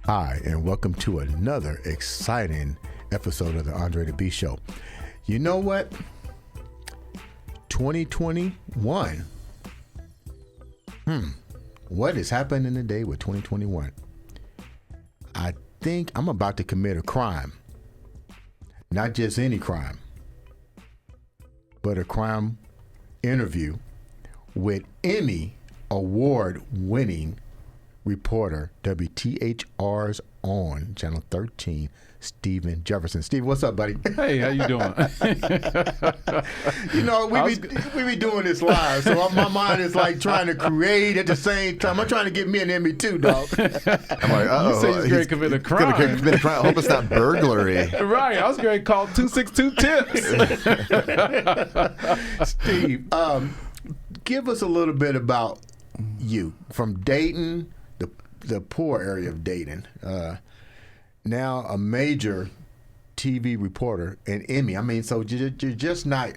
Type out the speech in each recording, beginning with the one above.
Hi, and welcome to another exciting episode of the Andre The Beast Show. You know what? 2021. What is happening today with 2021? I think I'm about to commit a crime. Not just any crime, but a crime interview with Emmy award-winning reporter, WTHR's on Channel 13, Stephen Jefferson. Steve, what's up, buddy? Hey, how you doing? You know, we be doing this live, so my mind is like trying to create at the same time. I'm trying to get me an Emmy too, dog. I'm like, you say he's going to commit a crime. Gonna commit a crime. I hope it's not burglary. Right, I was going to call 262 tips. Steve, give us a little bit about you from Dayton, the poor area of Dayton. Now a major TV reporter and Emmy. I mean, so you're just not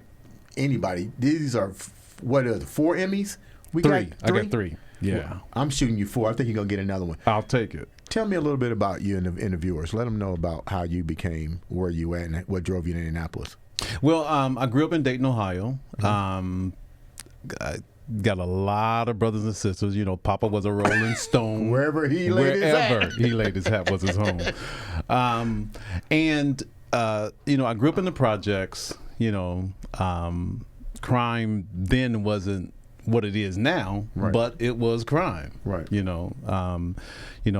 anybody. These are, what are the 4 Emmys? I got 3. Yeah. Well, I'm shooting you 4. I think you're going to get another one. I'll take it. Tell me a little bit about you and the interviewers. Let them know about how you became where you at and what drove you to Indianapolis. Well, I grew up in Dayton, Ohio. I got a lot of brothers and sisters. You know, Papa was a Rolling Stone. Wherever he laid his hat was his home. And you know, I grew up in the projects. You know, crime then wasn't what it is now, right, but it was crime. Right. You know,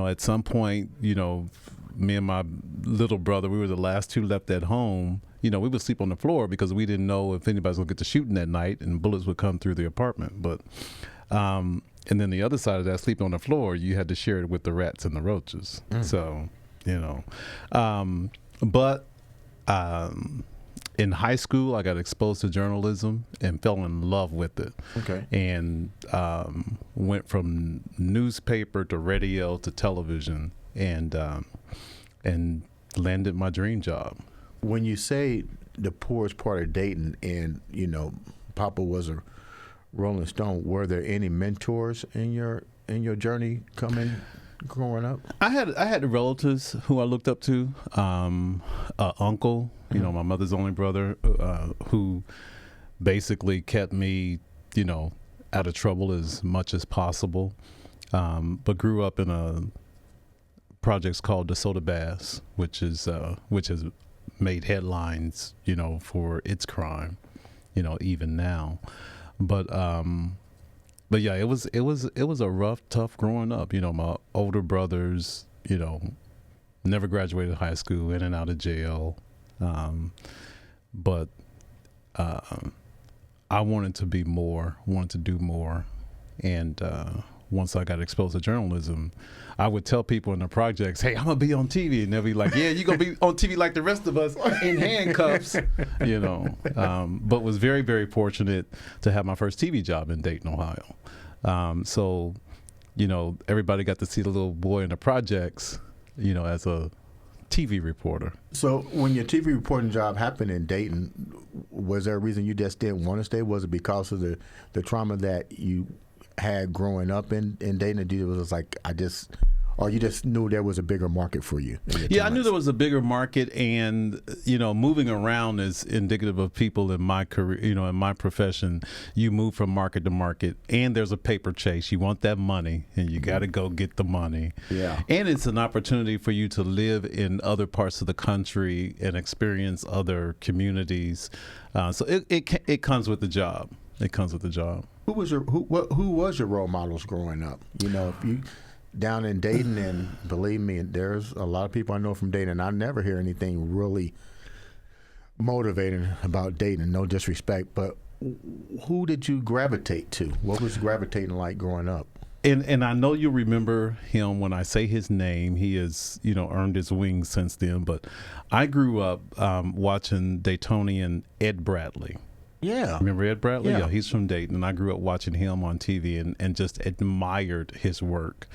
at some point, you know, me and my little brother, we were the last 2 left at home. You know, we would sleep on the floor because we didn't know if anybody was going to get to shooting that night and bullets would come through the apartment. But, and then the other side of that, sleeping on the floor, you had to share it with the rats and the roaches. So, you know, in high school, I got exposed to journalism and fell in love with it. Okay. And went from newspaper to radio to television and landed my dream job. When you say the poorest part of Dayton and, you know, Papa was a Rolling Stone, were there any mentors in your journey growing up? I had relatives who I looked up to. Uncle, you know, my mother's only brother, who basically kept me, you know, out of trouble as much as possible. But grew up in a projects called DeSoto Bass, which has made headlines, you know, for its crime, you know, even now. But yeah, it was a rough, tough growing up. You know, my older brothers, you know, never graduated high school, in and out of jail. But I wanted to be more, wanted to do more, and once I got exposed to journalism, I would tell people in the projects, hey, I'm going to be on TV. And they'll be like, yeah, you're going to be on TV like the rest of us in handcuffs, you know. But was very, very fortunate to have my first TV job in Dayton, Ohio. So, you know, everybody got to see the little boy in the projects, you know, as a TV reporter. So when your TV reporting job happened in Dayton, was there a reason you just didn't want to stay? Was it because of the trauma that you had growing up in Dayton? It was like, or you just knew there was a bigger market for you? Yeah, I knew there was a bigger market, and, you know, moving around is indicative of people in my career, you know, in my profession. You move from market to market, and there's a paper chase. You want that money, and you got to go get the money. Yeah. And it's an opportunity for you to live in other parts of the country and experience other communities. So it comes with the job. It comes with the job. Who was your role models growing up? You know, if you down in Dayton, and believe me, there's a lot of people I know from Dayton, and I never hear anything really motivating about Dayton, no disrespect, but who did you gravitate to? What was gravitating like growing up? And I know you remember him when I say his name. He has, earned his wings since then. But I grew up watching Daytonian Ed Bradley. Yeah. Remember Ed Bradley? Yeah. Yeah, he's from Dayton. And I grew up watching him on TV and just admired his work.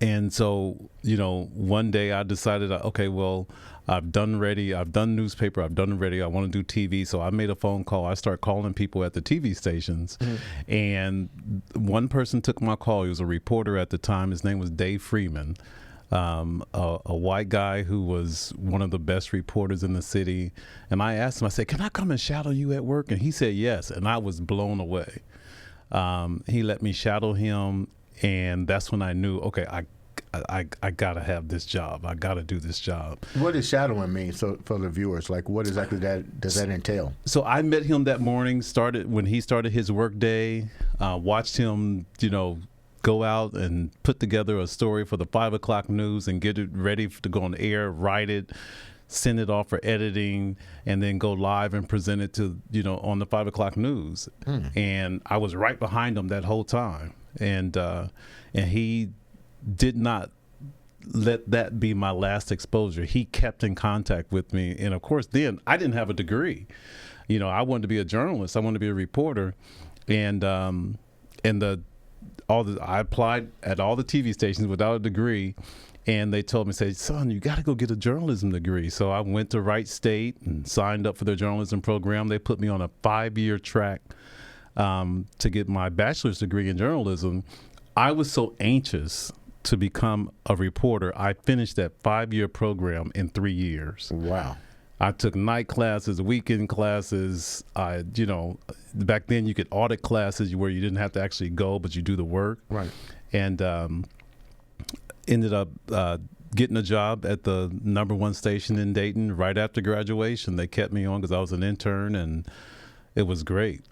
And so, one day I decided, okay, well, I've done newspaper, I've done radio, I want to do TV. So I made a phone call. I started calling people at the TV stations. Mm-hmm. And one person took my call. He was a reporter at the time. His name was Dave Freeman, a white guy who was one of the best reporters in the city. And I asked him, I said, can I come and shadow you at work? And he said yes. And I was blown away. He let me shadow him. And that's when I knew, okay, I got to have this job. I got to do this job. What does shadowing mean? So for the viewers, like what exactly does that entail? So I met him that morning, when he started his work day, watched him, go out and put together a story for the 5 o'clock news and get it ready to go on the air, write it, send it off for editing, and then go live and present it to, on the 5 o'clock news. And I was right behind him that whole time. And he did not let that be my last exposure. He kept in contact with me. And of course, then I didn't have a degree. I wanted to be a journalist. I wanted to be a reporter. And I applied at all the TV stations without a degree. And they told me, son, you got to go get a journalism degree. So I went to Wright State and signed up for their journalism program. They put me on a 5-year track to get my bachelor's degree in journalism. I was so anxious to become a reporter. I finished that 5-year program in 3 years. Wow. I took night classes, weekend classes. Back then you could audit classes where you didn't have to actually go, but you do the work. Right. And ended up getting a job at the #1 station in Dayton right after graduation. They kept me on because I was an intern, and it was great.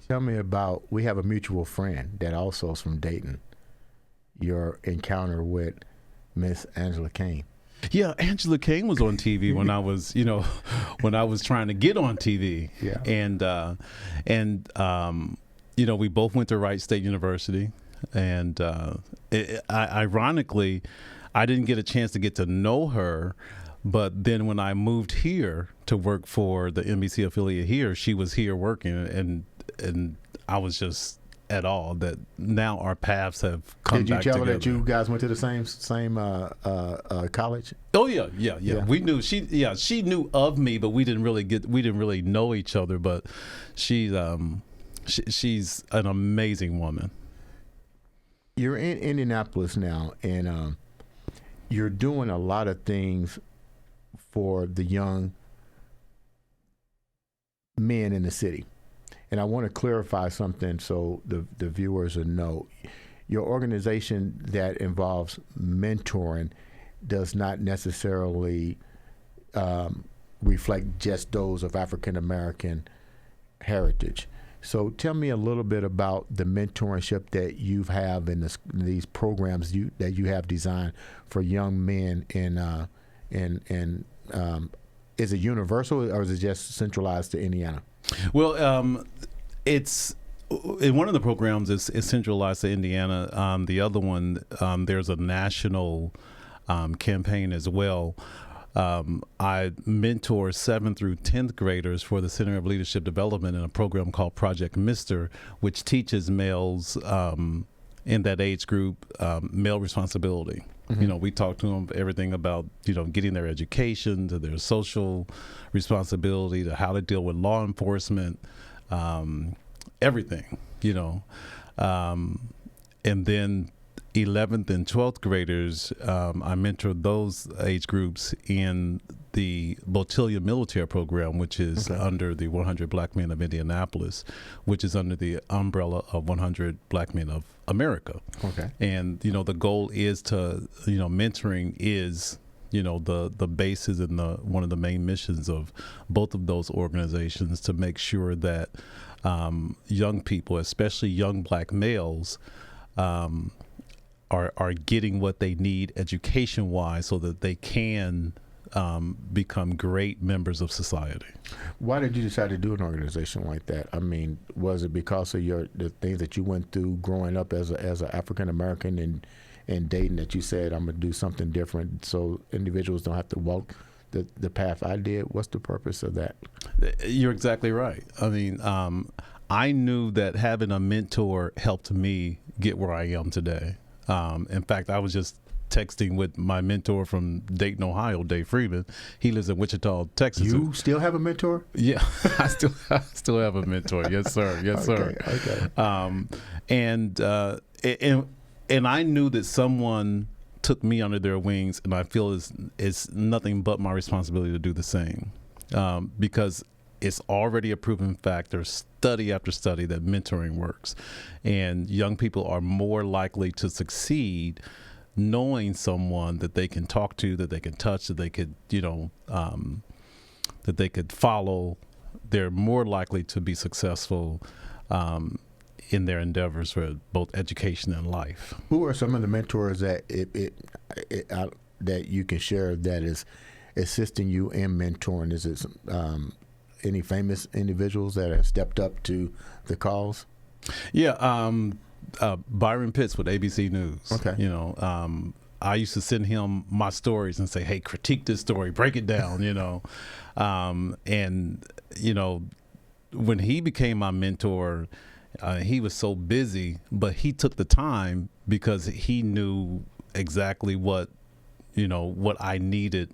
Tell me about, we have a mutual friend that also is from Dayton, your encounter with Miss Angela Kane. Yeah, Angela Kane was on TV when I was, when I was trying to get on TV. Yeah. And we both went to Wright State University. And ironically, I didn't get a chance to get to know her. But then when I moved here to work for the NBC affiliate here, she was here working, and I was just at all that now our paths have come back together. Did you tell her that you guys went to the same college? Oh yeah. We knew she knew of me, but we didn't really know each other. But she's an amazing woman. You're in Indianapolis now, and you're doing a lot of things for the young men in the city. And I want to clarify something so the viewers will know. Your organization that involves mentoring does not necessarily reflect just those of African American heritage. So tell me a little bit about the mentorship that you have in these programs that you have designed for young men. Is it universal, or is it just centralized to Indiana? Well, it's in one of the programs is centralized to Indiana. The other one, there's a national campaign as well. I mentor 7th through 10th graders for the Center of Leadership Development in a program called Project Mr., which teaches males in that age group male responsibility. Mm-hmm. We talk to them everything about, getting their education, to their social responsibility, to how to deal with law enforcement, everything, and then 11th and 12th graders, I mentor those age groups in the Botillia Military Program, which is under the 100 Black Men of Indianapolis, which is under the umbrella of 100 Black Men of America. Okay. And, the goal is to, mentoring is, the basis and one of the main missions of both of those organizations, to make sure that young people, especially young Black males, are getting what they need education-wise so that they can become great members of society. Why did you decide to do an organization like that? I mean, was it because of the things that you went through growing up as an African American in Dayton that you said, I'm going to do something different so individuals don't have to walk the path I did? What's the purpose of that? You're exactly right. I mean, I knew that having a mentor helped me get where I am today. In fact, I was just texting with my mentor from Dayton, Ohio, Dave Freeman. He lives in Wichita, Texas. You still have a mentor? Yeah, I still have a mentor. Yes, sir. Yes, sir. Okay. And I knew that someone took me under their wings, and I feel it's nothing but my responsibility to do the same, because it's already a proven fact. There's study after study that mentoring works, and young people are more likely to succeed knowing someone that they can talk to, that they can touch, that they could, that they could follow. They're more likely to be successful in their endeavors for both education and life. Who are some of the mentors that that you can share that is assisting you in mentoring? Is it any famous individuals that have stepped up to the cause? Yeah, Byron Pitts with ABC News. Okay. I used to send him my stories and say, hey, critique this story, break it down, and when he became my mentor, he was so busy, but he took the time because he knew exactly what I needed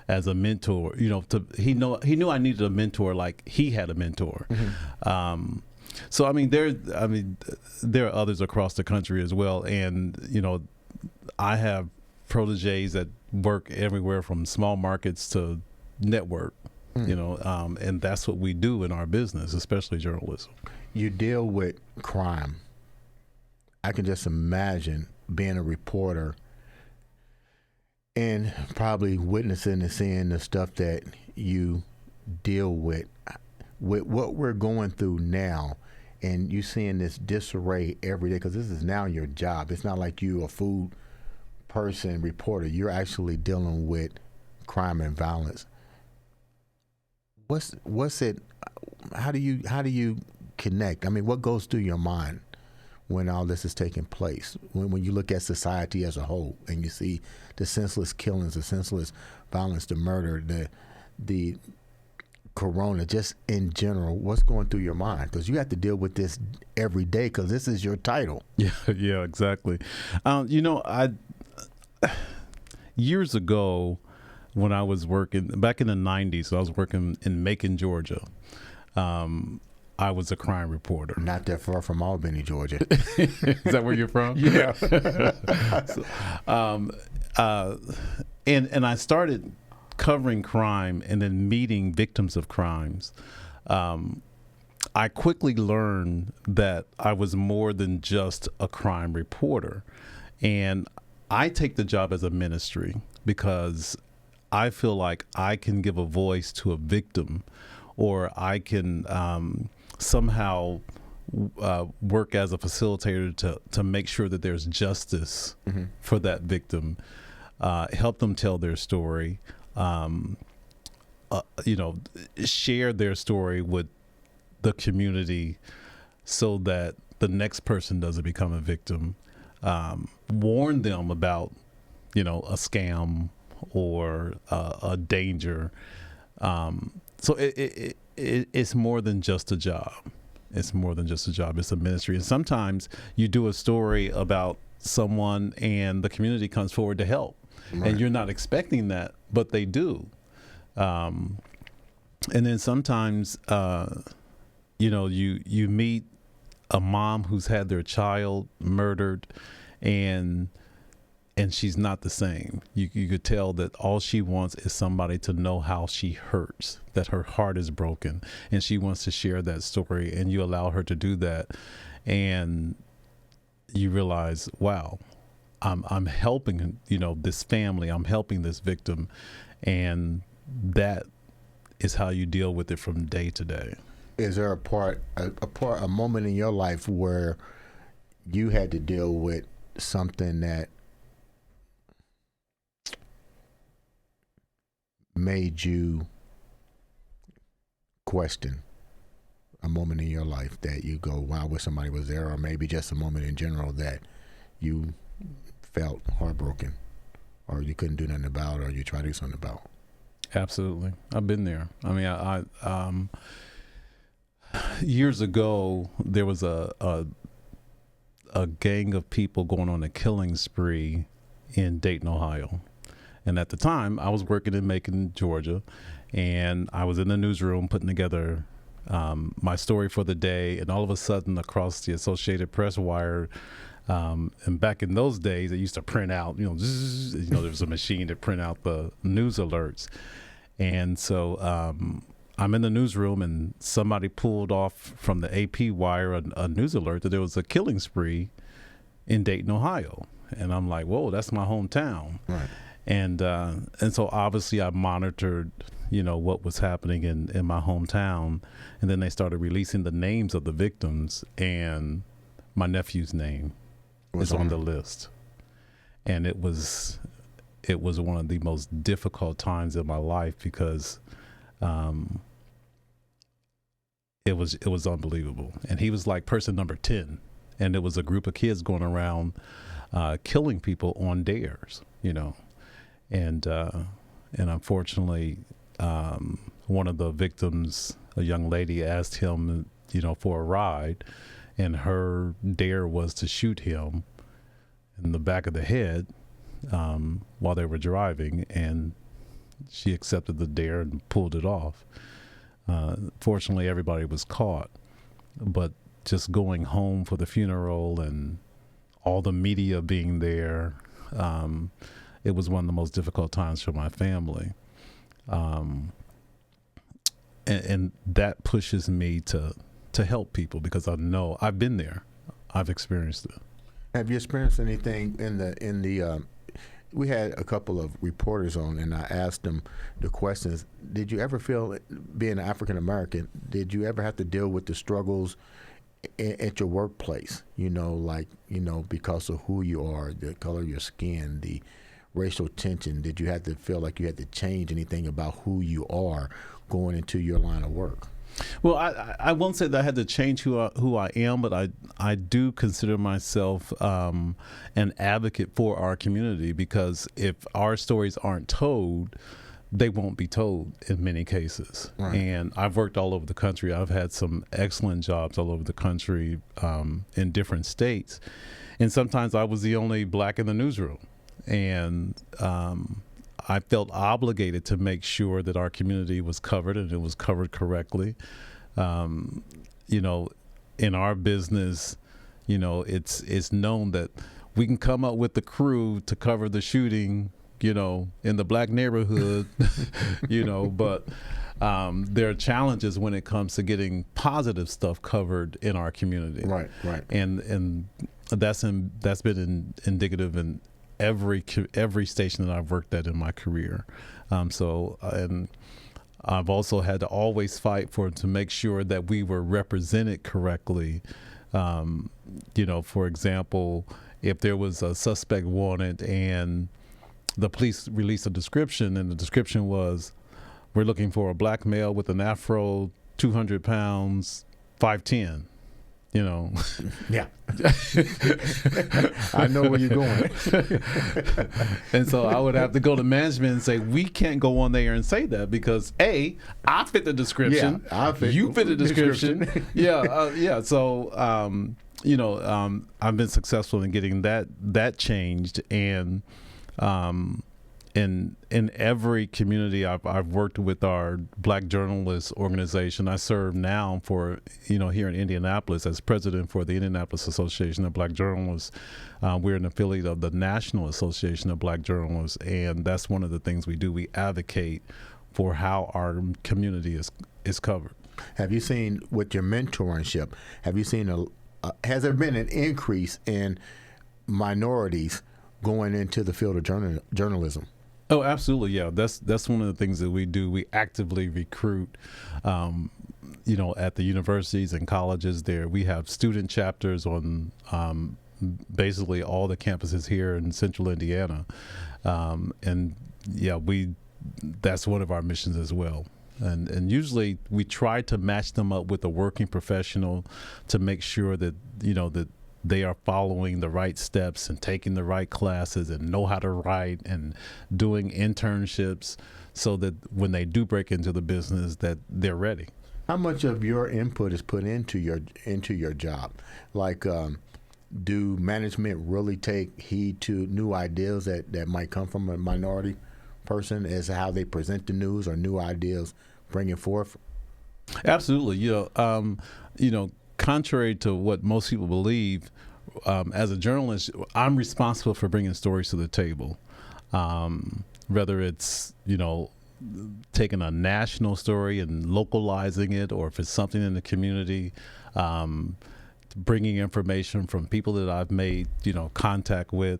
as a mentor. He knew I needed a mentor like he had a mentor. Mm-hmm. So there are others across the country as well, and I have proteges that work everywhere from small markets to network. And that's what we do in our business, especially journalism. You deal with crime. I can just imagine being a reporter and probably witnessing and seeing the stuff that you deal with what we're going through now, and you seeing this disarray every day, because this is now your job. It's not like you a food person reporter. You're actually dealing with crime and violence. What's it? How do you connect? I mean, what goes through your mind when all this is taking place? When you look at society as a whole and you see the senseless killings, the senseless violence, the murder, the corona, just in general, what's going through your mind? Because you have to deal with this every day, because this is your title. Yeah, exactly. Years ago, when I was working back in the 90s, I was working in Macon, Georgia. I was a crime reporter. Not that far from Albany, Georgia. Is that where you're from? Yeah. And I started covering crime and then meeting victims of crimes. I quickly learned that I was more than just a crime reporter. And I take the job as a ministry because I feel like I can give a voice to a victim, or I can somehow work as a facilitator to make sure that there's justice mm-hmm. for that victim, help them tell their story, share their story with the community so that the next person doesn't become a victim, warn them about, a scam or a danger. So it's more than just a job. It's more than just a job. It's a ministry. And sometimes you do a story about someone and the community comes forward to help. Right. And you're not expecting that, but they do. And then sometimes, you meet a mom who's had their child murdered, and she's not the same. You could tell that all she wants is somebody to know how she hurts, that her heart is broken, and she wants to share that story, and you allow her to do that. And you realize, wow, I'm helping, this family, I'm helping this victim. And that is how you deal with it from day to day. Is there a moment in your life where you had to deal with something that made you question a moment in your life that you go, wow, I wish somebody was there, or maybe just a moment in general that you felt heartbroken or you couldn't do nothing about, or you tried to do something about? Absolutely. I've been there. I mean, years ago, there was a gang of people going on a killing spree in Dayton, Ohio. And at the time, I was working in Macon, Georgia, and I was in the newsroom putting together my story for the day, and all of a sudden, across the Associated Press wire, and back in those days, they used to print out, there was a machine to print out the news alerts. And so I'm in the newsroom, and somebody pulled off from the AP wire a news alert that there was a killing spree in Dayton, Ohio. And I'm like, whoa, that's my hometown. Right. And so obviously I monitored, what was happening in my hometown. And then they started releasing the names of the victims, and my nephew's name is on the list. And it was one of the most difficult times in my life because it was unbelievable. And he was like person number 10. And it was a group of kids going around killing people on dares, And unfortunately, one of the victims, a young lady, asked him, for a ride. And her dare was to shoot him in the back of the head while they were driving, and she accepted the dare and pulled it off. Fortunately, everybody was caught, but just going home for the funeral and all the media being there, it was one of the most difficult times for my family. And that pushes me to help people because I know I've been there. I've experienced it. Have you experienced anything in the we had a couple of reporters on, and I asked them the questions. Did you ever feel, being African American, did you ever have to deal with the struggles at your workplace? Because of who you are, the color of your skin, the racial tension. Did you have to feel like you had to change anything about who you are going into your line of work? Well, I won't say that I had to change who I am, but I do consider myself an advocate for our community, because if our stories aren't told, they won't be told in many cases. Right. And I've worked all over the country. I've had some excellent jobs all over the country in different states. And sometimes I was the only black in the newsroom. And I felt obligated to make sure that our community was covered, and it was covered correctly. In our business, it's known that we can come up with the crew to cover the shooting, in the black neighborhood, but there are challenges when it comes to getting positive stuff covered in our community. Right. And that's been indicative in every station that I've worked at in my career. And I've also had to always fight to make sure that we were represented correctly. For example, if there was a suspect wanted and the police released a description, and the description was, we're looking for a black male with an afro, 200 pounds, 5'10". Yeah. I know where you're going. And so I would have to go to management and say, we can't go on there and say that because I fit the description. Yeah, you fit the description. Yeah. So, I've been successful in getting that changed. And in every community I've worked with our Black Journalists organization. I serve now for, here in Indianapolis as president for the Indianapolis Association of Black Journalists. We're an affiliate of the National Association of Black Journalists, and that's one of the things we do. We advocate for how our community is covered. Have you seen, with your mentorship, has there been an increase in minorities going into the field of journalism? Oh, absolutely. Yeah. That's one of the things that we do. We actively recruit, at the universities and colleges there. We have student chapters on basically all the campuses here in central Indiana. We that's one of our missions as well. And usually we try to match them up with a working professional to make sure that, that they are following the right steps and taking the right classes and know how to write and doing internships so that when they do break into the business that they're ready. How much of your input is put into your job? Like, do management really take heed to new ideas that might come from a minority person as to how they present the news or new ideas bringing forth? Absolutely. Contrary to what most people believe, as a journalist, I'm responsible for bringing stories to the table. Whether it's, taking a national story and localizing it, or if it's something in the community, bringing information from people that I've made, contact with.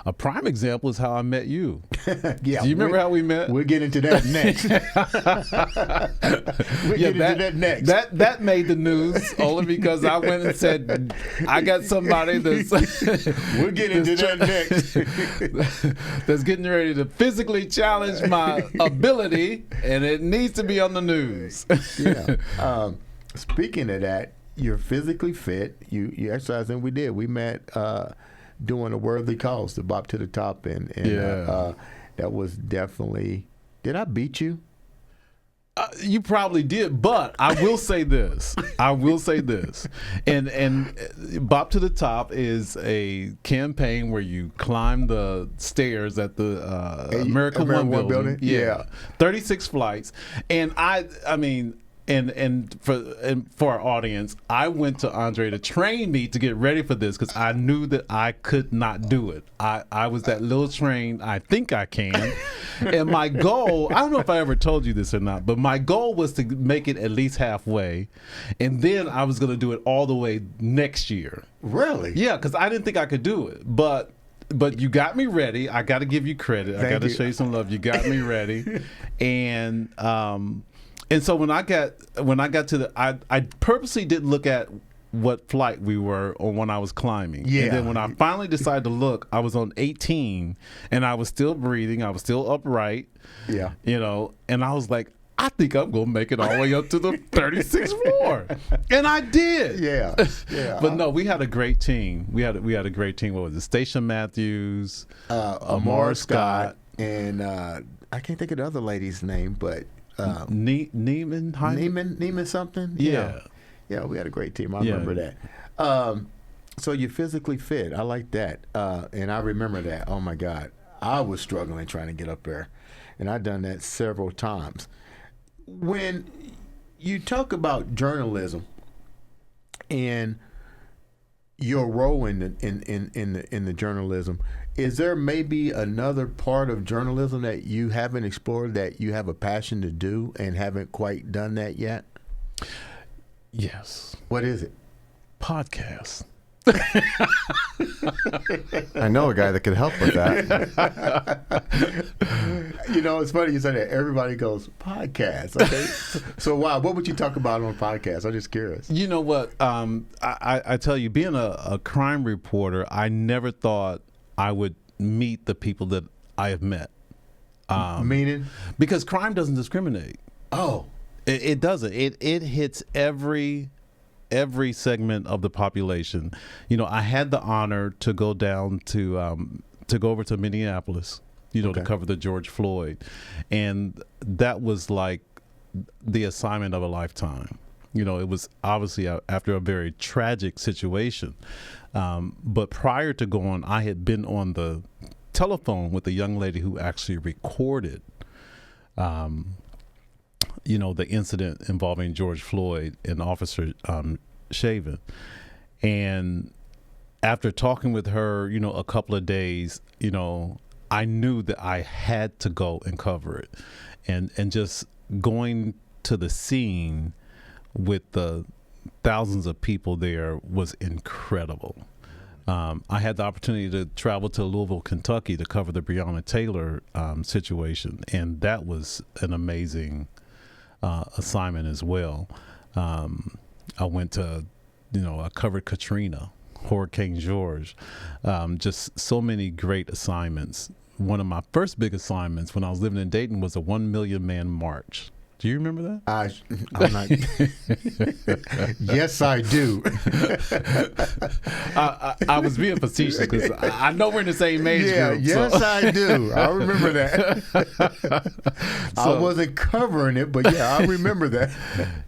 A prime example is how I met you. Yeah. Do you remember how we met? We'll get into that next. That made the news only because I went and said, I got somebody that's we'll get into that next. That's getting ready to physically challenge my ability, and it needs to be on the news. Yeah. Speaking of that, you're physically fit. You exercise, and we did. We met doing a Worthy Cause, the Bop to the Top, and that was definitely. Did I beat you? You probably did, but I will say this. And Bop to the Top is a campaign where you climb the stairs at the American One building. Yeah. 36 flights. And I mean, and for our audience, I went to Andre to train me to get ready for this because I knew that I could not do it. I was that little trained, I think I can. And my goal, I don't know if I ever told you this or not, but my goal was to make it at least halfway. And then I was going to do it all the way next year. Really? Yeah, because I didn't think I could do it. But you got me ready. I got to give you credit. I got to show you some love. You got me ready. And so when I got to I purposely didn't look at what flight we were on when I was climbing. Yeah. And then when I finally decided to look, I was on 18 and I was still breathing. I was still upright. Yeah. And I was like, I think I'm going to make it all the way up to the 36th floor. And I did. Yeah. Yeah. But no, we had a great team. We had a great team. What was it? Station Matthews, Amara Scott, and I can't think of the other lady's name, but Neiman something. Yeah, we had a great team. I remember that. So you're physically fit. I like that, and I remember that. Oh my God, I was struggling trying to get up there, and I've done that several times. When you talk about journalism and your role in the journalism, is there maybe another part of journalism that you haven't explored that you have a passion to do and haven't quite done that yet? Yes. What is it? Podcasts. I know a guy that could help with that. It's funny you say that. Everybody goes, podcast. Okay. So why? What would you talk about on a podcast? I'm just curious. You know what? I tell you, being a crime reporter, I never thought I would meet the people that I have met. Meaning? Because crime doesn't discriminate. Oh. It doesn't. It hits every segment of the population. I had the honor to go down to go over to Minneapolis, to cover the George Floyd. And that was like the assignment of a lifetime. It was obviously after a very tragic situation. But prior to going, I had been on the telephone with a young lady who actually recorded, the incident involving George Floyd and Officer Shaven. And after talking with her, a couple of days, I knew that I had to go and cover it. And just going to the scene with the thousands of people there was incredible. I had the opportunity to travel to Louisville, Kentucky to cover the Breonna Taylor situation, and that was an amazing assignment as well. I went to, I covered Katrina, Hurricane George, just so many great assignments one of my first big assignments when I was living in Dayton was a 1 million man march. Do you remember that? I'm not. Yes, I do. I was being facetious because I know we're in the same age group. Yes, so. I do. I remember that. I wasn't covering it, but yeah, I remember that.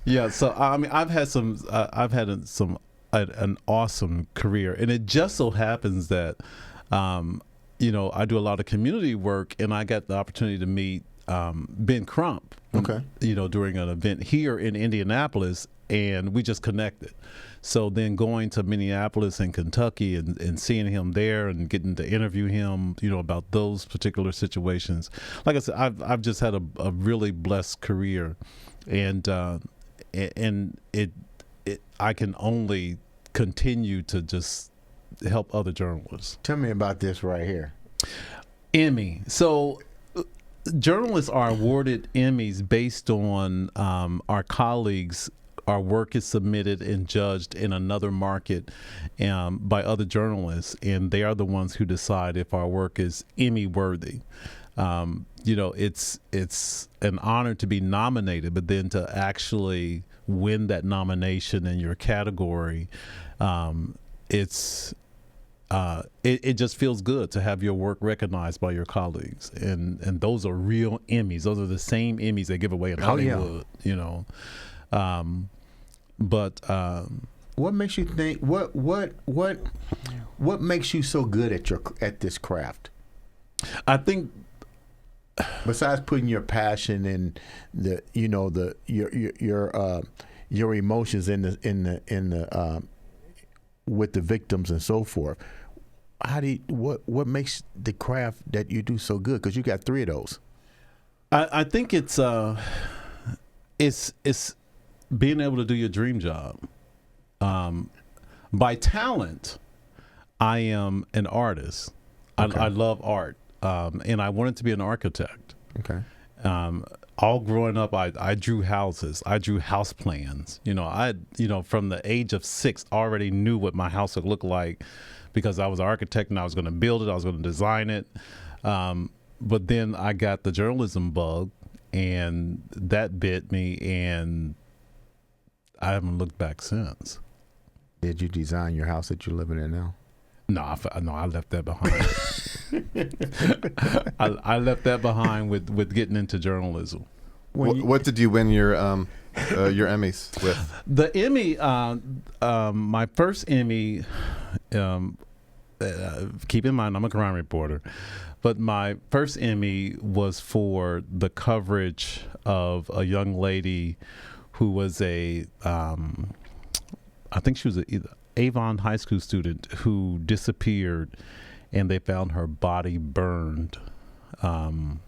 Yeah. So I mean, I've had an awesome career, and it just so happens that, you know, I do a lot of community work, and I got the opportunity to meet Ben Crump, okay, you know, during an event here in Indianapolis, and we just connected. So then going to Minneapolis and Kentucky and seeing him there and getting to interview him, you know, about those particular situations. Like I said, I've just had a really blessed career, and it I can only continue to just help other journalists. Tell me about this right here. Emmy. So journalists are awarded Emmys based on our colleagues. Our work is submitted and judged in another market by other journalists, and they are the ones who decide if our work is Emmy worthy. You know, it's an honor to be nominated, but then to actually win that nomination in your category, it just feels good to have your work recognized by your colleagues, and those are real Emmys. Those are the same Emmys they give away in Hollywood, you know. But what makes you think? What makes you so good at this craft? I think, besides putting your passion and your emotions in the with the victims and so forth. What makes the craft that you do so good? Because you got 3 of those. I think it's being able to do your dream job. By talent, I am an artist. Okay. I love art, and I wanted to be an architect. Okay. All growing up, I drew houses. I drew house plans. You know, from the age of 6, already knew what my house would look like because I was an architect and I was going to build it. I was going to design it. But then I got the journalism bug, and that bit me, and I haven't looked back since. Did you design your house that you're living in now? No, I left that behind. I left that behind with getting into journalism. What did you win your Emmys with? The Emmy, my first Emmy, keep in mind I'm a crime reporter, but my first Emmy was for the coverage of a young lady who was I think she was either Avon High School student who disappeared, and they found her body burned in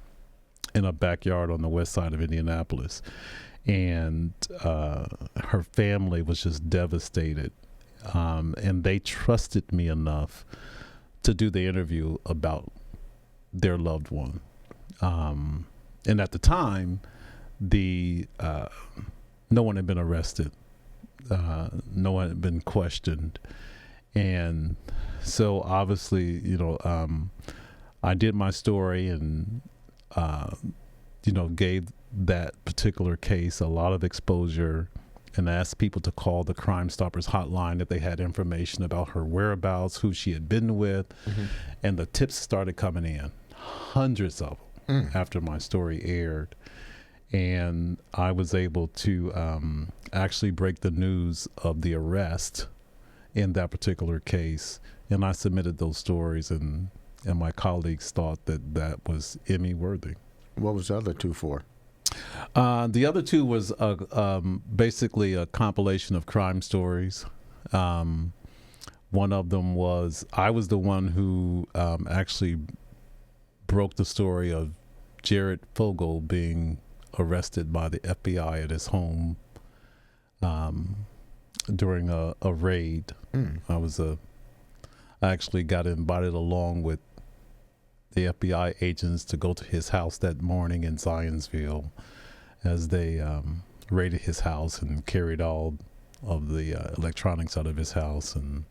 a backyard on the west side of Indianapolis, and her family was just devastated, and they trusted me enough to do the interview about their loved one, and at the time no one had been arrested. No one had been questioned. And so obviously, you know, I did my story and, you know, gave that particular case a lot of exposure and asked people to call the Crime Stoppers hotline if they had information about her whereabouts, who she had been with. Mm-hmm. And the tips started coming in, hundreds of them, after my story aired. And I was able to actually break the news of the arrest in that particular case. And I submitted those stories, and my colleagues thought that was Emmy worthy. What was the other 2 for? The other 2 was basically a compilation of crime stories. One of them was, I was the one who actually broke the story of Jared Fogle being arrested by the FBI at his home during a raid. I actually got invited along with the FBI agents to go to his house that morning in Zionsville as they raided his house and carried all of the electronics out of his house, and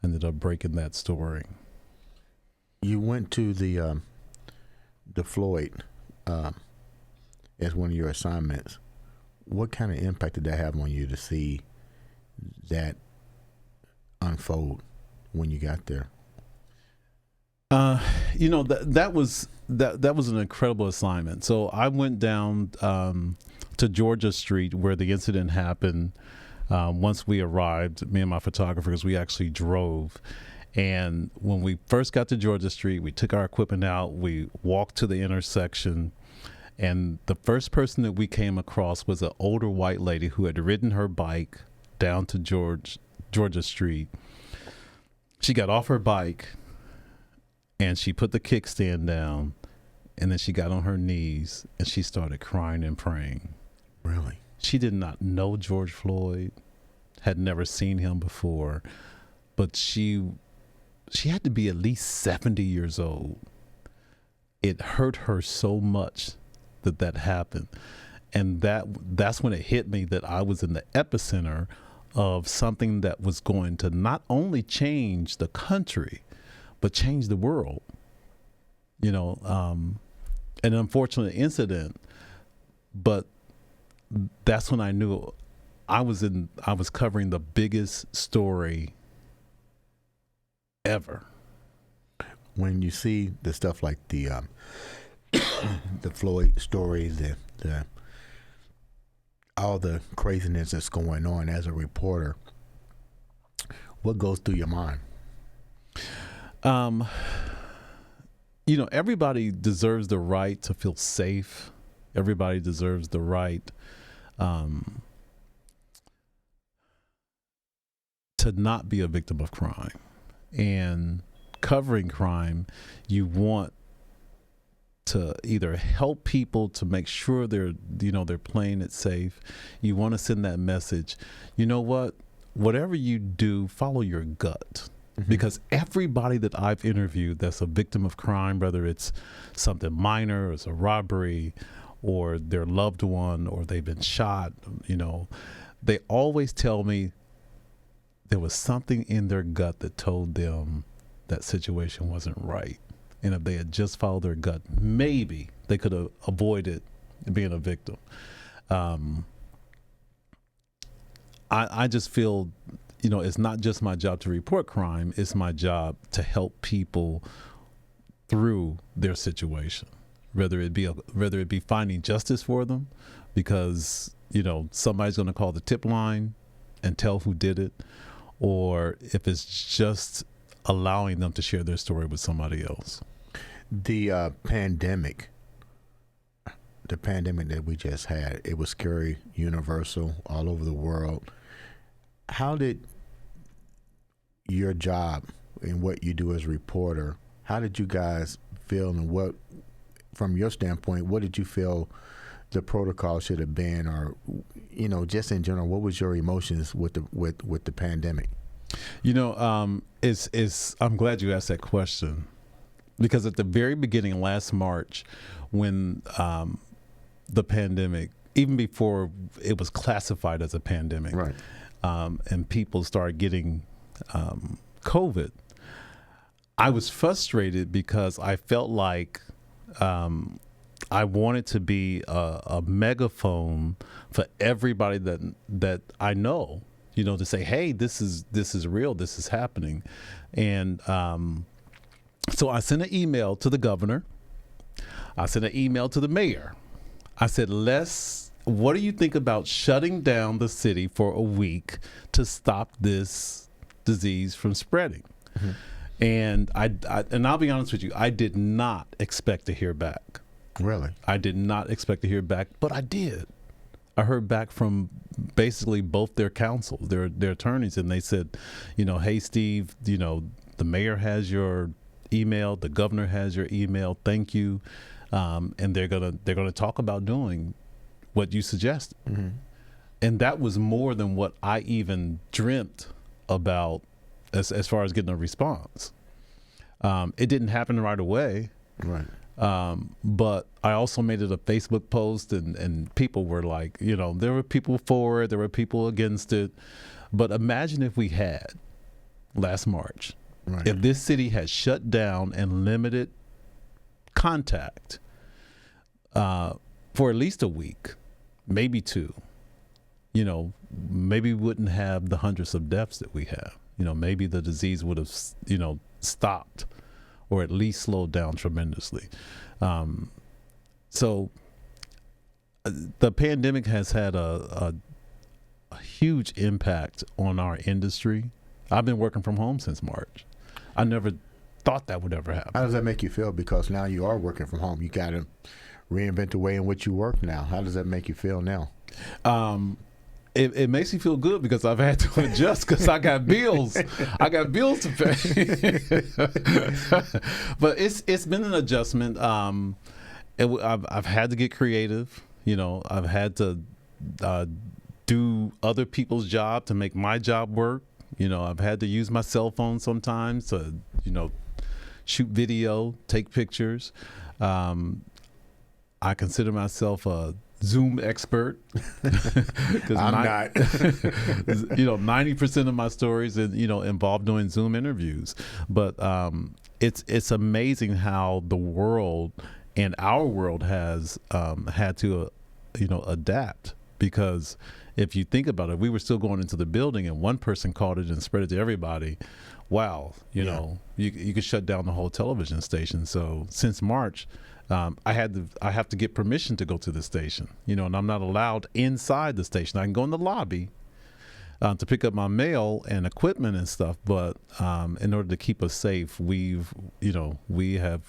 ended up breaking that story. You went to the the Floyd as one of your assignments, what kind of impact did that have on you to see that unfold when you got there? That was an incredible assignment. So I went down to Georgia Street where the incident happened. Once we arrived, me and my photographers, we actually drove. And when we first got to Georgia Street, we took our equipment out, we walked to the intersection, and the first person that we came across was an older white lady who had ridden her bike down to Georgia Street. She got off her bike and she put the kickstand down, and then she got on her knees and she started crying and praying. Really? She did not know George Floyd, had never seen him before, but she had to be at least 70 years old. It hurt her so much that happened. And that's when it hit me that I was in the epicenter of something that was going to not only change the country, but change the world. An unfortunate incident, but that's when I knew I was covering the biggest story ever. When you see the stuff like the the Floyd stories, the all the craziness that's going on as a reporter, what goes through your mind? Everybody deserves the right to feel safe. Everybody deserves the right to not be a victim of crime. And covering crime, you want to either help people to make sure they're playing it safe. You want to send that message. You know what? Whatever you do, follow your gut. Mm-hmm. Because everybody that I've interviewed that's a victim of crime, whether it's something minor, it's a robbery, or their loved one, or they've been shot, they always tell me there was something in their gut that told them that situation wasn't right. And if they had just followed their gut, maybe they could have avoided being a victim. I just feel, it's not just my job to report crime. It's my job to help people through their situation, whether it be finding justice for them, because, somebody's going to call the tip line and tell who did it, or if it's just allowing them to share their story with somebody else. The pandemic that we just had, it was scary, universal, all over the world. How did your job and what you do as a reporter, how did you guys feel, and what, from your standpoint, what did you feel the protocol should have been, or, just in general, what was your emotions with the pandemic? I'm glad you asked that question, because at the very beginning, last March, when the pandemic, even before it was classified as a pandemic, right, and people started getting COVID, I was frustrated because I felt like I wanted to be a megaphone for everybody that I know, to say, hey, this is real, this is happening. And so I sent an email to the governor. I sent an email to the mayor. I said, what do you think about shutting down the city for a week to stop this disease from spreading? Mm-hmm. And I'll be honest with you, I did not expect to hear back. Really? I did not expect to hear back, but I did. I heard back from basically both their counsels, their attorneys, and they said, hey, Steve, the mayor has your email, the governor has your email, thank you, and they're gonna talk about doing what you suggested. Mm-hmm. And that was more than what I even dreamt about as far as getting a response. It didn't happen right away. Right. But I also made it a Facebook post, and people were like, there were people for it, there were people against it. But imagine if we had last March, right, if this city had shut down and limited contact for at least a week, maybe 2, maybe we wouldn't have the hundreds of deaths that we have. Maybe the disease would have, stopped or at least slowed down tremendously. So the pandemic has had a huge impact on our industry. I've been working from home since March. I never thought that would ever happen. How does that make you feel? Because now you are working from home. You got to reinvent the way in which you work now. How does that make you feel now? It makes me feel good because I've had to adjust because I got bills. I got bills to pay. But it's been an adjustment. I've had to get creative. I've had to do other people's job to make my job work. I've had to use my cell phone sometimes to, shoot video, take pictures. I consider myself a Zoom expert. I'm not. 90% of my stories, involve doing Zoom interviews. But it's amazing how the world and our world has had to, adapt. Because if you think about it, we were still going into the building and one person caught it and spread it to everybody. Wow, you could shut down the whole television station. So since March, I have to get permission to go to the station, and I'm not allowed inside the station. I can go in the lobby to pick up my mail and equipment and stuff, but in order to keep us safe, we have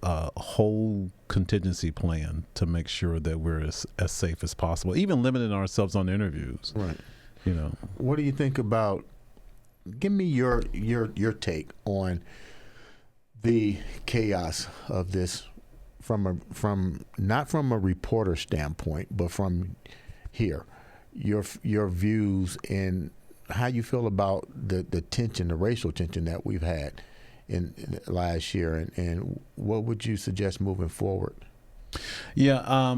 a whole contingency plan to make sure that we're as safe as possible, even limiting ourselves on interviews. Right. What do you think about? Give me your take on the chaos of this. From not from a reporter standpoint, but from here, your views and how you feel about the tension, the racial tension that we've had in last year, and what would you suggest moving forward? Yeah,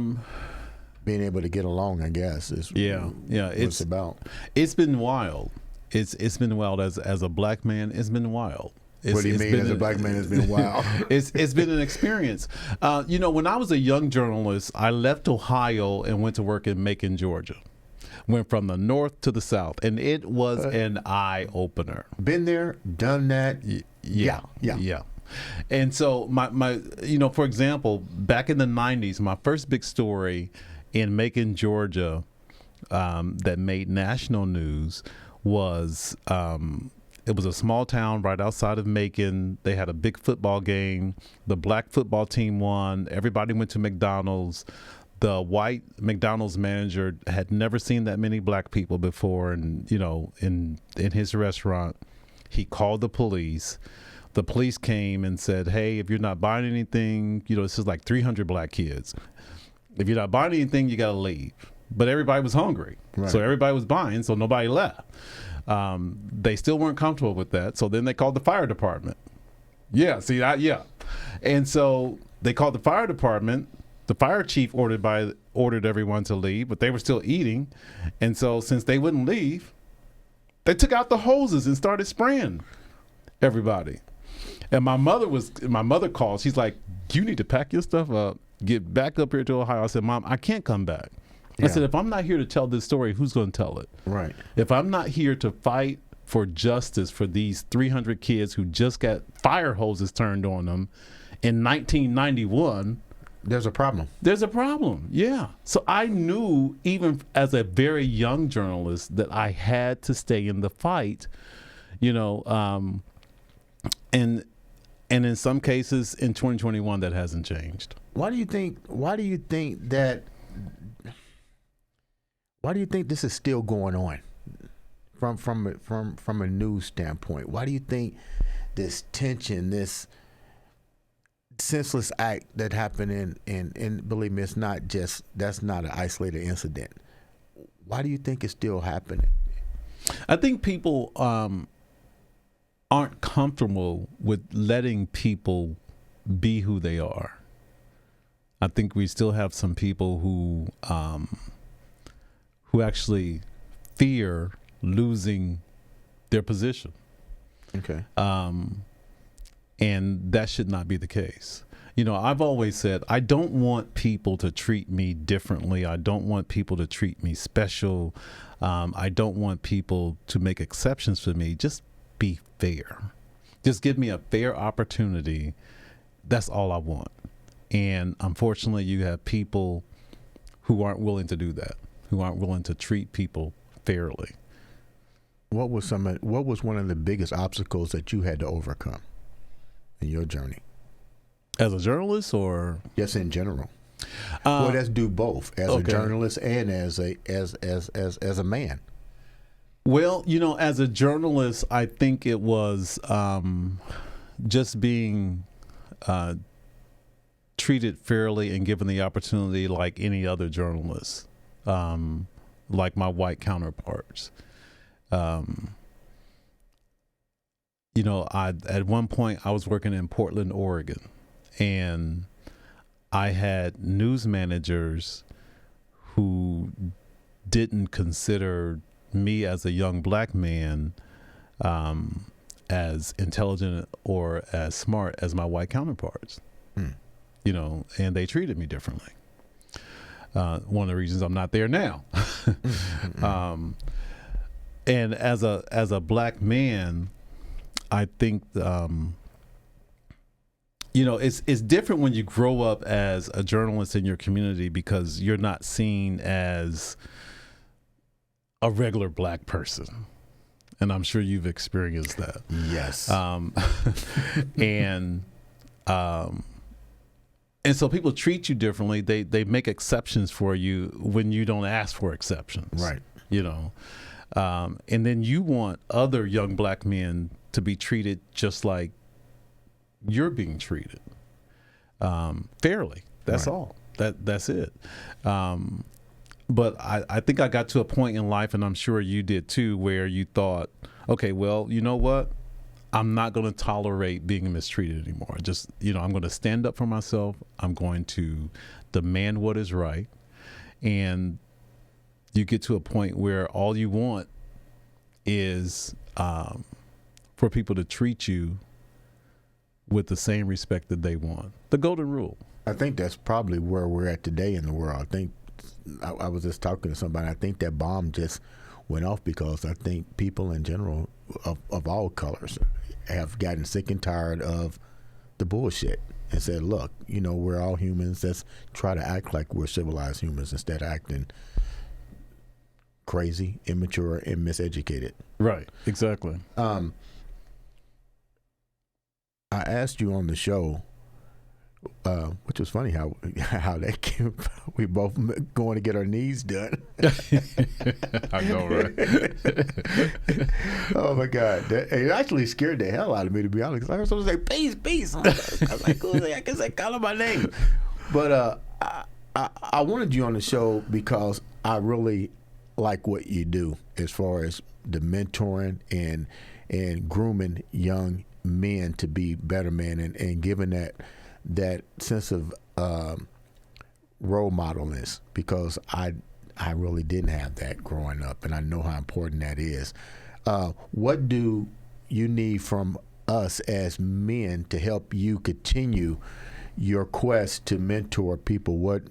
being able to get along, I guess, is what it's about. It's been wild. It's been wild as a black man. It's been wild. What do you mean as a black man has been wild? It's been an experience. When I was a young journalist, I left Ohio and went to work in Macon, Georgia. Went from the north to the south, and it was an eye-opener. Been there, done that. Yeah. And so my for example, back in the 90s, my first big story in Macon, Georgia, that made national news was it was a small town right outside of Macon. They had a big football game. The black football team won. Everybody went to McDonald's. The white McDonald's manager had never seen that many black people before, and in his restaurant, he called the police. The police came and said, "Hey, if you're not buying anything, this is like 300 black kids. If you're not buying anything, you got to leave." But everybody was hungry, right. So everybody was buying, so nobody left. They still weren't comfortable with that, so then they called the fire department. And so they called the fire department. The fire chief ordered everyone to leave, but they were still eating. And so since they wouldn't leave, they took out the hoses and started spraying everybody. And my mother called. She's like, "You need to pack your stuff up, get back up here to Ohio." I said, "Mom, I can't come back." I said, "If I'm not here to tell this story, who's going to tell it? Right. If I'm not here to fight for justice for these 300 kids who just got fire hoses turned on them in 1991, there's a problem. There's a problem, yeah. So I knew, even as a very young journalist, that I had to stay in the fight, and in some cases in 2021 that hasn't changed. Why do you think this is still going on from a news standpoint? Why do you think this tension, this senseless act that happened and believe me, that's not an isolated incident. Why do you think it's still happening? I think people aren't comfortable with letting people be who they are. I think we still have some people who actually fear losing their position. Okay. And that should not be the case. I've always said, I don't want people to treat me differently. I don't want people to treat me special. I don't want people to make exceptions for me. Just be fair. Just give me a fair opportunity. That's all I want. And unfortunately, you have people who aren't willing to do that, who aren't willing to treat people fairly. What was one of the biggest obstacles that you had to overcome in your journey? As a journalist, or yes, in general? Well, let's do both, as a journalist and as a man. Well, as a journalist, I think it was just being treated fairly and given the opportunity like any other journalist, like my white counterparts. At one point I was working in Portland, Oregon, and I had news managers who didn't consider me as a young black man as intelligent or as smart as my white counterparts. And they treated me differently. One of the reasons I'm not there now. And as a black man, I think it's different when you grow up as a journalist in your community, because you're not seen as a regular black person. And I'm sure you've experienced that. Yes. And so people treat you differently. They make exceptions for you when you don't ask for exceptions. Right. And then you want other young black men to be treated just like you're being treated, fairly. That's right. All. That's it. But I think I got to a point in life, and I'm sure you did too, where you thought, okay, well, you know what? I'm not going to tolerate being mistreated anymore. Just, I'm going to stand up for myself. I'm going to demand what is right. And you get to a point where all you want is for people to treat you with the same respect that they want. The golden rule. I think that's probably where we're at today in the world. I think I was just talking to somebody. I think that bomb just went off because I think people in general of all colors have gotten sick and tired of the bullshit and said, look, we're all humans. Let's try to act like we're civilized humans instead of acting crazy, immature, and miseducated. Right, exactly. I asked you on the show, which was funny how that came. We both going to get our knees done. I know, right? Oh my God, it actually scared the hell out of me, to be honest. I heard someone say peace. I was like, cool, I guess I call him my name. But I wanted you on the show because I really like what you do as far as the mentoring and grooming young men to be better men, and giving that sense of role modelness, because I really didn't have that growing up, and I know how important that is. What do you need from us as men to help you continue your quest to mentor people? What,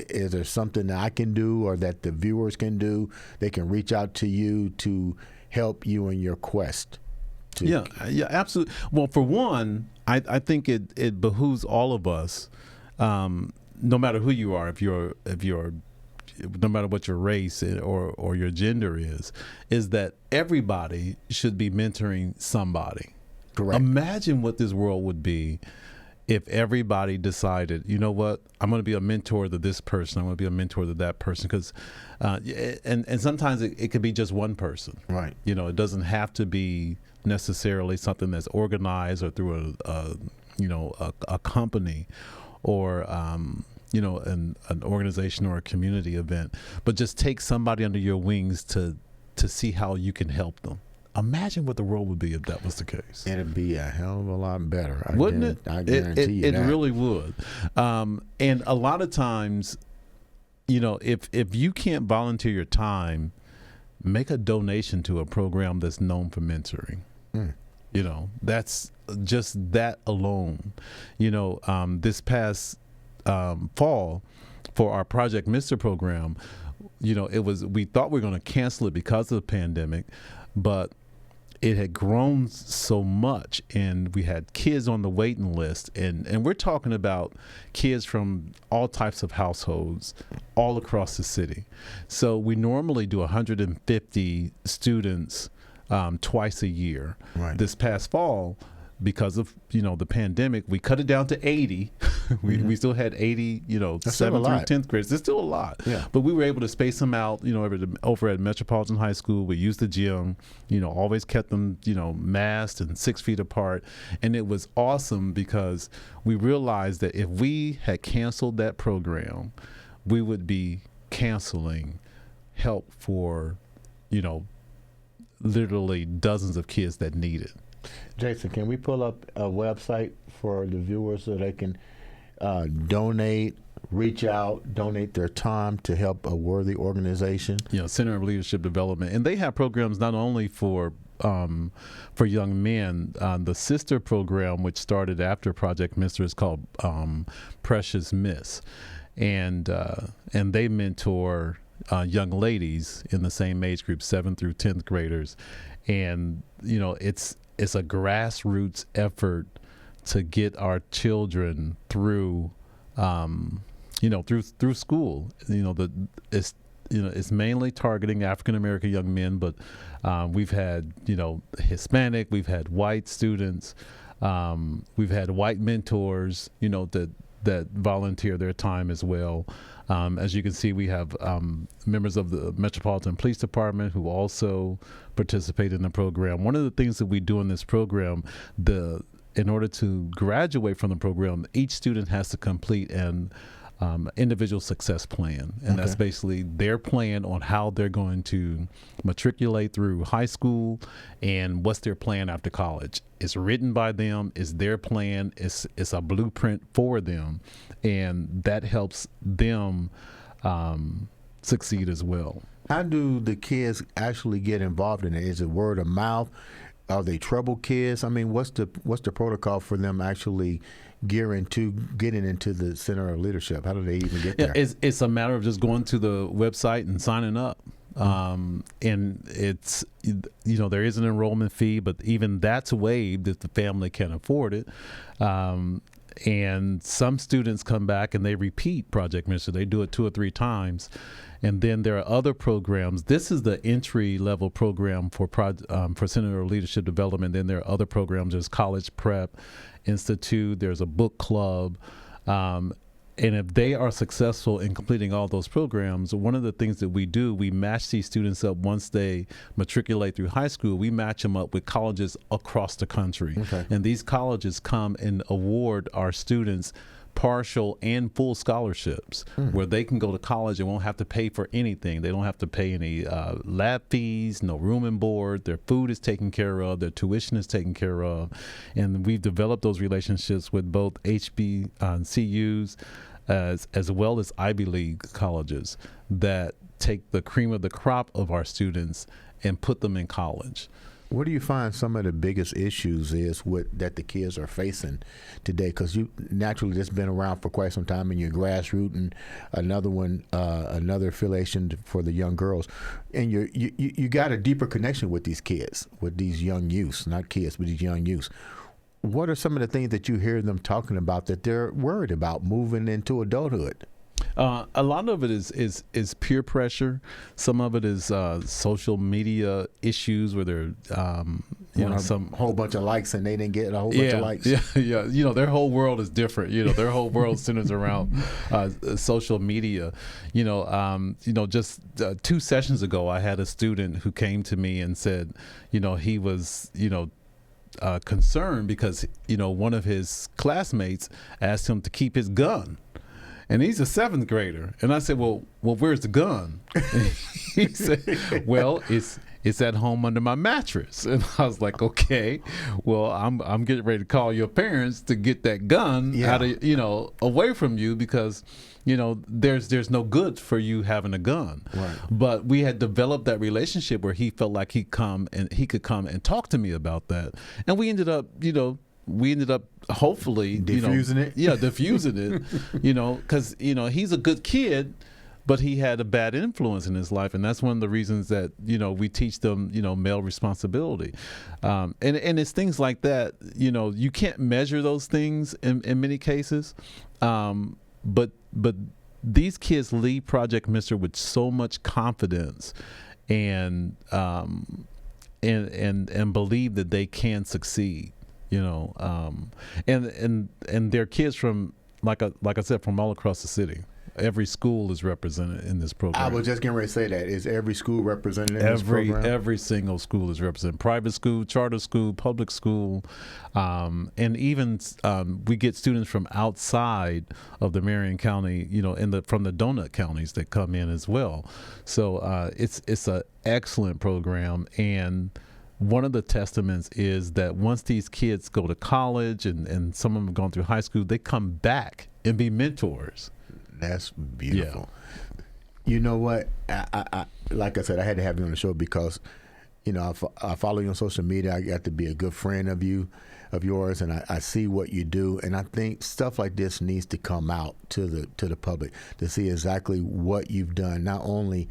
is there something that I can do or that the viewers can do? They can reach out to you to help you in your quest. Yeah, absolutely. Well, for one, I think it behooves all of us, no matter who you are, if you're no matter what your race or your gender is that everybody should be mentoring somebody. Correct. Imagine what this world would be if everybody decided, you know what, I'm going to be a mentor to this person, I'm going to be a mentor to that person, because and sometimes it could be just one person. Right. It doesn't have to be necessarily something that's organized or through a company or an organization or a community event, but just take somebody under your wings to see how you can help them. Imagine what the world would be if that was the case. It'd be a hell of a lot better. Wouldn't it? I guarantee you that. It really would. And a lot of times, if you can't volunteer your time, make a donation to a program that's known for mentoring. That's just that alone. This past fall for our Project Mr. program, we thought we were going to cancel it because of the pandemic, but it had grown so much, and we had kids on the waiting list, and we're talking about kids from all types of households all across the city. So we normally do 150 students twice a year. Right. This past fall, because of the pandemic, we cut it down to 80. we still had 80 That's 7th still a lot. through 10th graders. It's still a lot. Yeah. But we were able to space them out over at Metropolitan High School. We used the gym, always kept them masked and 6 feet apart, and it was awesome because we realized that if we had canceled that program, we would be canceling help for literally dozens of kids that need it. Jason, can we pull up a website for the viewers so they can donate, reach out, donate their time to help a worthy organization? Center of Leadership Development, and they have programs not only for young men. The sister program, which started after Project Mr., is called Precious Miss, and they mentor young ladies in the same age group, 7th through 10th graders, and it's a grassroots effort to get our children through, through school. It's mainly targeting African American young men, but we've had Hispanic, we've had white students, we've had white mentors, that volunteer their time as well. As you can see, we have members of the Metropolitan Police Department who also participate in the program. One of the things that we do in this program, in order to graduate from the program, each student has to complete an individual success plan. And that's basically their plan on how they're going to matriculate through high school and what's their plan after college. It's written by them, it's their plan, it's a blueprint for them, and that helps them succeed as well. How do the kids actually get involved in it? Is it word of mouth? Are they troubled kids? I mean, what's the protocol for them actually getting into the Center of Leadership? How do they even get there? It's a matter of just going to the website and signing up. And it's, there is an enrollment fee, but even that's waived if the family can afford it. And some students come back and they repeat Project Mr. They do it 2 or 3 times. And then there are other programs. This is the entry level program for Center of Leadership Development. Then there are other programs. There's College Prep Institute. There's a book club. And if they are successful in completing all those programs, one of the things that we do, we match these students up once they matriculate through high school. We match them up with colleges across the country. Okay. And these colleges come and award our students partial and full scholarships where they can go to college and won't have to pay for anything. They don't have to pay any lab fees, no room and board. Their food is taken care of. Their tuition is taken care of. And we've developed those relationships with both HBCUs as well as Ivy League colleges that take the cream of the crop of our students and put them in college. What do you find some of the biggest issues is that the kids are facing today? Because you naturally just been around for quite some time, and you're grassroots, and another affiliation for the young girls, and you got a deeper connection with these kids, with these young youths, not kids, but these young youths. What are some of the things that you hear them talking about that they're worried about moving into adulthood? A lot of it is peer pressure. Some of it is social media issues where they're some whole bunch of likes and they didn't get a whole bunch of likes. Yeah. Their whole world is different. Their whole world centers around social media. Just 2 sessions ago, I had a student who came to me and said, he was concerned because one of his classmates asked him to keep his gun. And he's a 7th grader. And I said, well, where's the gun? And he said, well, it's at home under my mattress. And I was like, okay, well, I'm getting ready to call your parents to get that gun out of, away from you, because, there's no good for you having a gun. Right. But we had developed that relationship where he felt like he could come and talk to me about that. And we ended up, hopefully diffusing it. Yeah, diffusing it, because, he's a good kid, but he had a bad influence in his life. And that's one of the reasons that, we teach them, male responsibility. And it's things like that, you can't measure those things in many cases. But these kids leave Project Mister with so much confidence and believe that they can succeed. And they're kids from, like I said, from all across the city. Every school is represented in this program. I was just getting ready to say that. Is every school represented in this program? Every single school is represented. Private school, charter school, public school, and even we get students from outside of the Marion County, from the donut counties that come in as well. So it's an excellent program. And one of the testaments is that once these kids go to college and some of them have gone through high school, they come back and be mentors. That's beautiful. Yeah. You know what? I like I said, I had to have you on the show because, I follow you on social media. I got to be a good friend of yours, and I see what you do. And I think stuff like this needs to come out to the public to see exactly what you've done. Not only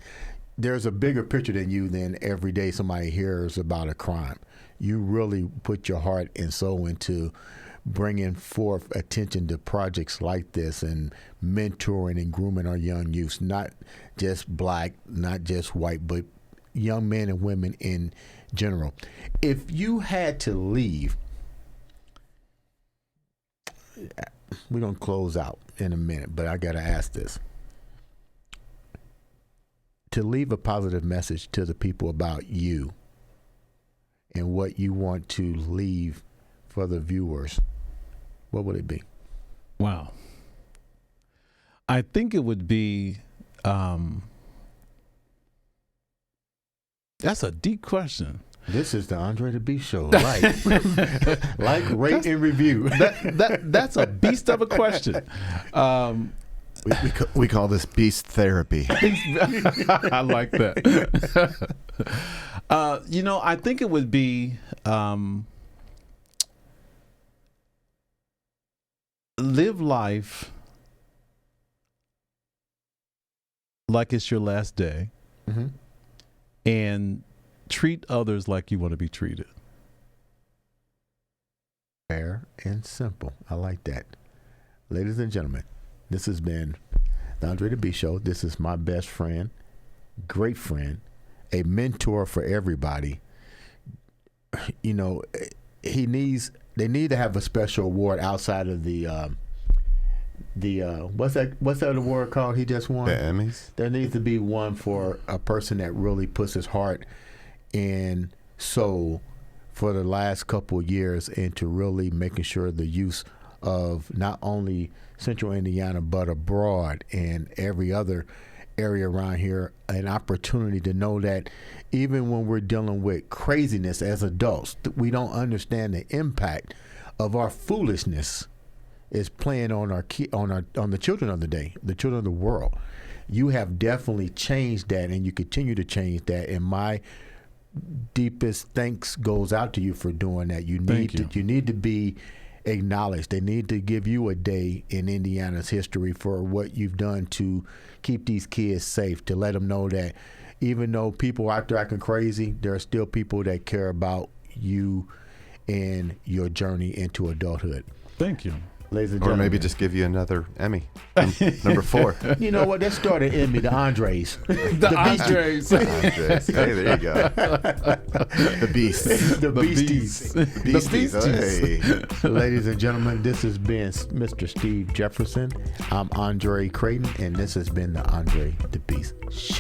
there's a bigger picture than you than every day somebody hears about a crime. You really put your heart and soul into bringing forth attention to projects like this and mentoring and grooming our young youth, not just black, not just white, but young men and women in general. If you had to leave, we're going to close out in a minute, but I got to ask this. To leave a positive message to the people about you and what you want to leave for the viewers, what would it be? Wow. I think it would be, that's a deep question. This is the Andre The Beast Show. Like, rate, and review. That's a beast of a question. We call this beast therapy. I like that. I think it would be live life like it's your last day, mm-hmm. and treat others like you want to be treated. Fair and simple. I like that. Ladies and gentlemen, this has been the Andre The Beast Show. This is my best friend, great friend, a mentor for everybody. They need to have a special award outside of the what's that award called he just won? The Emmys? There needs to be one for a person that really puts his heart and soul for the last couple of years into really making sure the use of not only Central Indiana but abroad and every other area around here an opportunity to know that even when we're dealing with craziness as adults, we don't understand the impact of our foolishness is playing on on the children of the day, the children of the world. You have definitely changed that, and you continue to change that. And my deepest thanks goes out to you for doing that. You need to be acknowledged. They need to give you a day in Indiana's history for what you've done to keep these kids safe, to let them know that even though people are out there acting crazy, there are still people that care about you and your journey into adulthood. Thank you. Ladies and or gentlemen. maybe just give you another Emmy. Number 4. You know what? Let's start an Emmy, the Andres. The Andres. Andres. Hey, there you go. The Beasts. The Beasties. Beasties. Hey. Ladies and gentlemen, this has been Mr. Steve Jefferson. I'm Andre Crayton, and this has been the Andre The Beast Show.